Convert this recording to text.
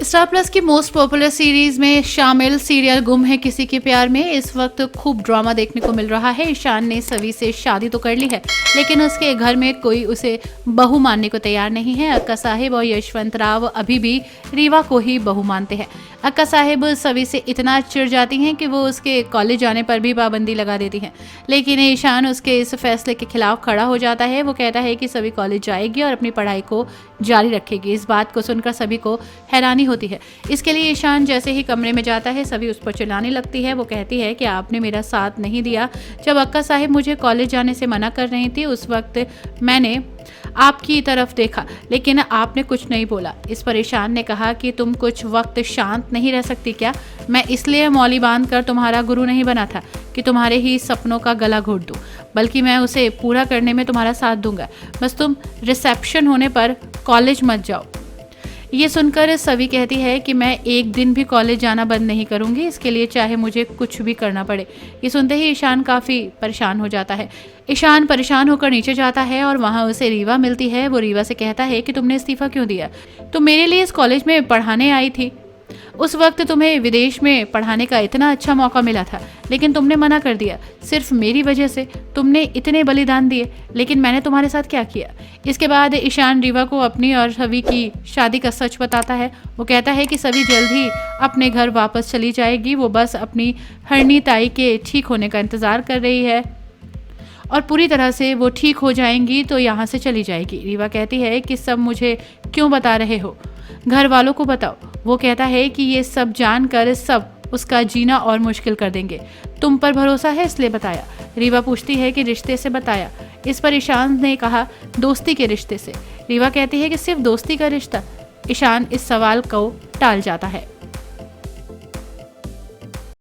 Star plus की most popular series में शामिल सीरियल गुम है किसी के प्यार में इस वक्त खूब ड्रामा देखने को मिल रहा है। ईशान ने सवी से शादी तो कर ली है, लेकिन उसके घर में कोई उसे बहू मानने को तैयार नहीं है। अक्का साहिब और यशवंत राव अभी भी रीवा को ही बहू मानते हैं। अक्का साहिब सवी से इतना चिढ़ जाती हैं कि वो उसके कॉलेज जाने पर भी पाबंदी लगा देती हैं, लेकिन ईशान उसके इस फैसले के खिलाफ खड़ा हो जाता है। वो कहता है कि सभी कॉलेज जाएगी और अपनी पढ़ाई को जारी रखेगी। इस बात को सुनकर सभी को हैरानी होती है। इसके लिए ईशान जैसे ही कमरे में जाता है, सभी उस पर चिल्लाने लगती है। वो कहती है कि आपने मेरा साथ नहीं दिया। जब अक्का साहिब मुझे कॉलेज जाने से मना कर रही थी, उस वक्त मैंने आपकी तरफ देखा, लेकिन आपने कुछ नहीं बोला। इस पर ईशान ने कहा कि तुम कुछ वक्त शांत नहीं रह सकती क्या? मैं इसलिए मौली बांध कर तुम्हारा गुरु नहीं बना था कि तुम्हारे ही सपनों का गला घोट दूं, बल्कि मैं उसे पूरा करने में तुम्हारा साथ दूंगा। बस तुम रिसेप्शन होने पर कॉलेज मत जाओ। ये सुनकर सवी कहती है कि मैं एक दिन भी कॉलेज जाना बंद नहीं करूंगी, इसके लिए चाहे मुझे कुछ भी करना पड़े। ये सुनते ही ईशान काफ़ी परेशान हो जाता है। ईशान परेशान होकर नीचे जाता है और वहाँ उसे रीवा मिलती है। वो रीवा से कहता है कि तुमने इस्तीफा क्यों दिया? तुम मेरे लिए इस कॉलेज में पढ़ाने आई थी। उस वक्त तुम्हें विदेश में पढ़ाने का इतना अच्छा मौका मिला था, लेकिन तुमने मना कर दिया। सिर्फ मेरी वजह से तुमने इतने बलिदान दिए, लेकिन मैंने तुम्हारे साथ क्या किया? इसके बाद ईशान रीवा को अपनी और सवी की शादी का सच बताता है। वो कहता है कि सवी जल्द ही अपने घर वापस चली जाएगी। वो बस अपनी हरनी ताई के ठीक होने का इंतज़ार कर रही है और पूरी तरह से वो ठीक हो जाएंगी तो यहाँ से चली जाएगी। रीवा कहती है कि सब मुझे क्यों बता रहे हो? घर वालों को बताओ। वो कहता है कि ये सब जानकर सब उसका जीना और मुश्किल कर देंगे। तुम पर भरोसा है इसलिए बताया। रीवा पूछती है कि रिश्ते से बताया। इस पर ईशान ने कहा दोस्ती के रिश्ते से। रीवा कहती है कि सिर्फ दोस्ती का रिश्ता। ईशान इस सवाल को टाल जाता है।